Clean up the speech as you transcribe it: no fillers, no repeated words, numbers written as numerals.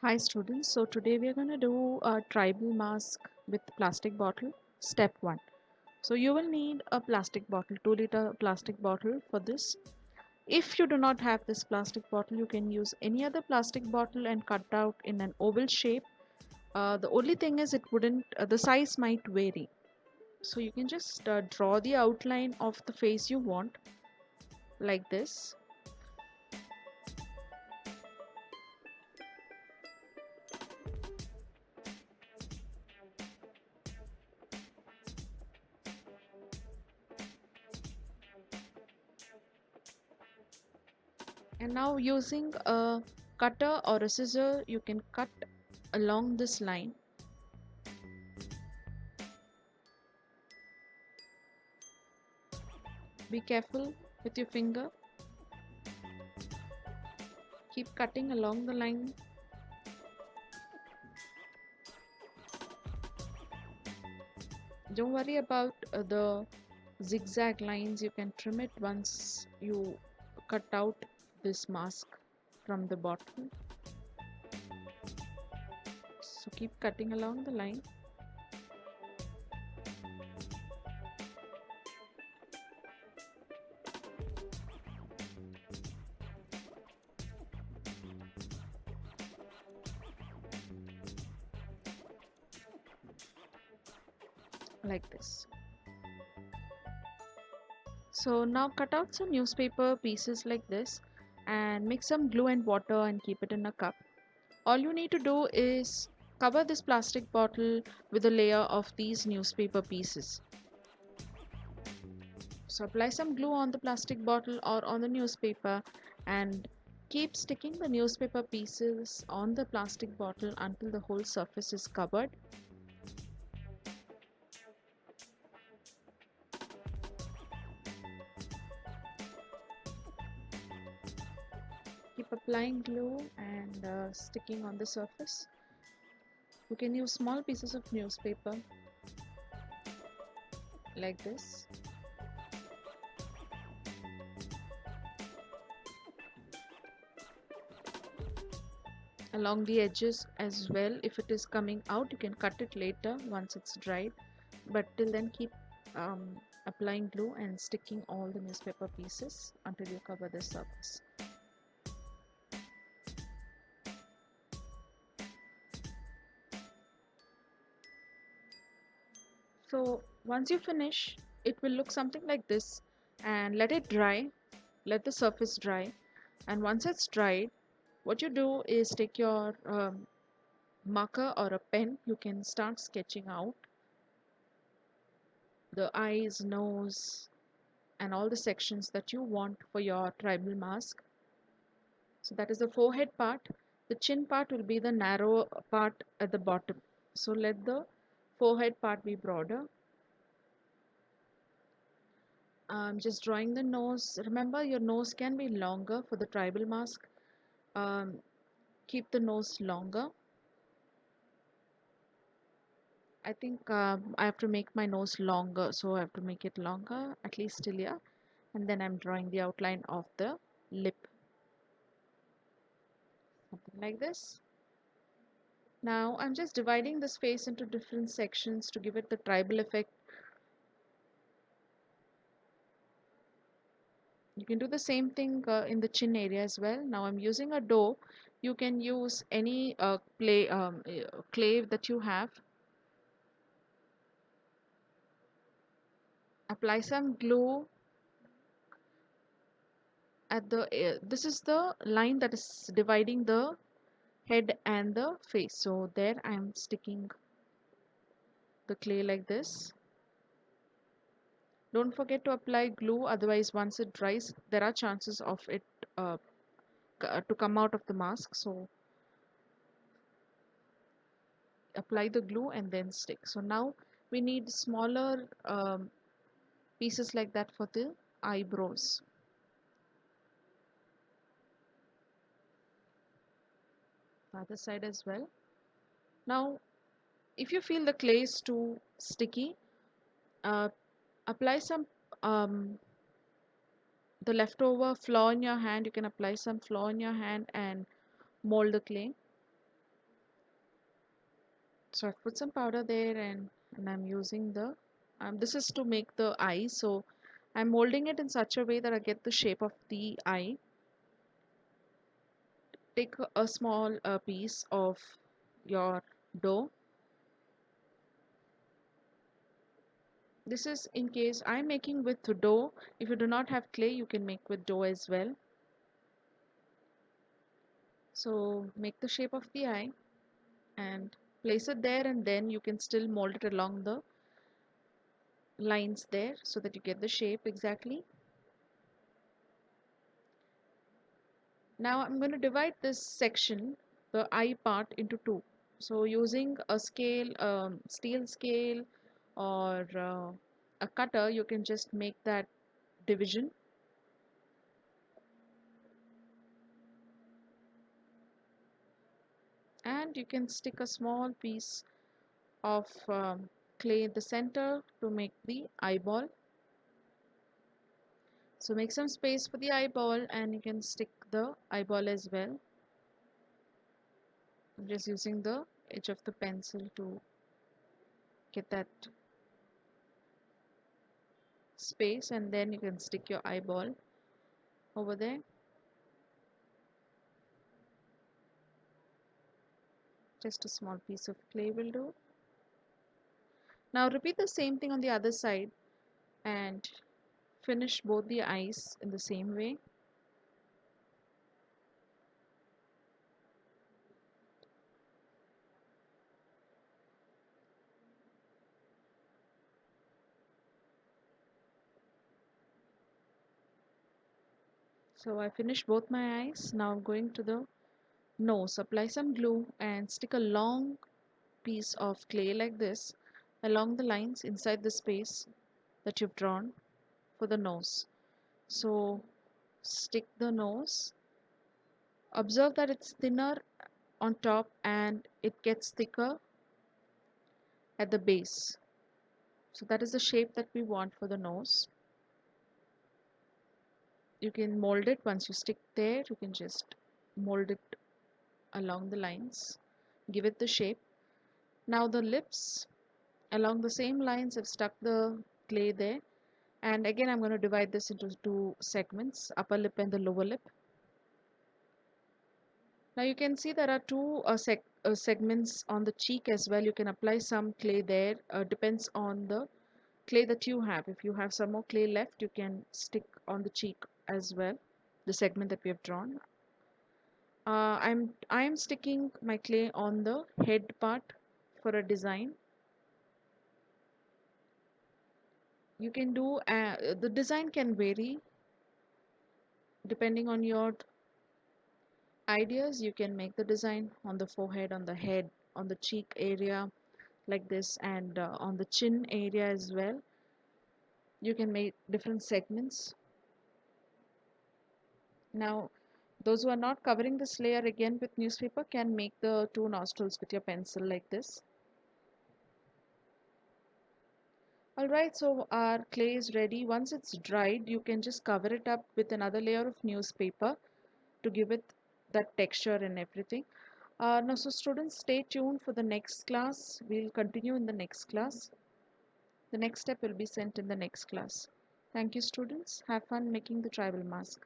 Hi students, so today we are going to do a tribal mask with plastic bottle. Step 1. So you will need a plastic bottle, 2-liter plastic bottle for this. If you do not have this plastic bottle, you can use any other plastic bottle and cut out in an oval shape. The only thing is the size might vary. So you can just draw the outline of the face you want like this. And now using a cutter or a scissor, you can cut along this line. Be careful with your finger. Keep cutting along the line. Don't worry about the zigzag lines. You can trim it once you cut out this mask from the bottom. So keep cutting along the line. Like this. So now cut out some newspaper pieces like this and mix some glue and water and keep it in a cup. All you need to do is cover this plastic bottle with a layer of these newspaper pieces. So apply some glue on the plastic bottle or on the newspaper and keep sticking the newspaper pieces on the plastic bottle until the whole surface is covered. Keep applying glue and sticking on the surface. You can use small pieces of newspaper like this. Along the edges as well. If it is coming out, you can cut it later once it's dried, but till then keep applying glue and sticking all the newspaper pieces until you cover the surface. So once you finish, it will look something like this, and let it dry. Let the surface dry, and once it's dried, what you do is take your marker or a pen. You can start sketching out the eyes, nose, and all the sections that you want for your tribal mask. So that is the forehead part. The chin part will be the narrow part at the bottom. So let the forehead part be broader. Just drawing the nose. Remember, your nose can be longer for the tribal mask. Um, Keep the nose longer. I think I have to make my nose longer, so I have to make it longer, at least till here. And then I'm drawing the outline of the lip, something like this. Now I'm just dividing this face into different sections to give it the tribal effect. You can do the same thing in the chin area as well. Now I'm using a dough. You can use any clay that you have. Apply some glue at the this is the line that is dividing the head and the face. So there I am sticking the clay like this. Don't forget to apply glue, otherwise once it dries there are chances of it uh, to come out of the mask. So apply the glue and then stick. So now we need smaller pieces like that for the eyebrows. The other side as well. Now if you feel the clay is too sticky, uh, apply some the leftover flour in your hand. You can apply some flour in your hand and mold the clay. So I've put some powder there, and I'm using the this is to make the eye. So I'm molding it in such a way that I get the shape of the eye. Take a small piece of your dough. This is in case I'm making with dough. If you do not have clay, you can make with dough as well. So make the shape of the eye and place it there, and then you can still mold it along the lines there so that you get the shape exactly. Now I'm going to divide this section, the eye part, into two. So using a scale, steel scale, or a cutter, you can just make that division. And you can stick a small piece of clay in the center to make the eyeball. So make some space for the eyeball, and you can stick the eyeball as well. I'm just using the edge of the pencil to get that space, and then you can stick your eyeball over there. Just a small piece of clay will do. Now repeat the same thing on the other side and finish both the eyes in the same way. So I finished both my eyes. Now I'm going to the nose. Apply some glue and stick a long piece of clay like this along the lines inside the space that you've drawn for the nose. So stick the nose. Observe that it's thinner on top and it gets thicker at the base. So that is the shape that we want for the nose. You can mold it once you stick there. You can just mold it along the lines, give it the shape. Now the lips, along the same lines, I've stuck the clay there. And again, I'm going to divide this into two segments, upper lip and the lower lip. Now you can see there are two segments on the cheek as well. You can apply some clay there. Depends on the clay that you have. If you have some more clay left, you can stick on the cheek as well, the segment that we have drawn. I'm sticking my clay on the head part for a design. You can do the design can vary depending on your ideas. You can make the design on the forehead, on the head, on the cheek area like this, and on the chin area as well. You can make different segments. Now those who are not covering this layer again with newspaper can make the two nostrils with your pencil like this. Alright, so our clay is ready. Once it's dried, you can just cover it up with another layer of newspaper to give it that texture and everything. Now, so students, stay tuned for the next class. We'll continue in the next class. The next step will be sent in the next class. Thank you, students. Have fun making the tribal mask.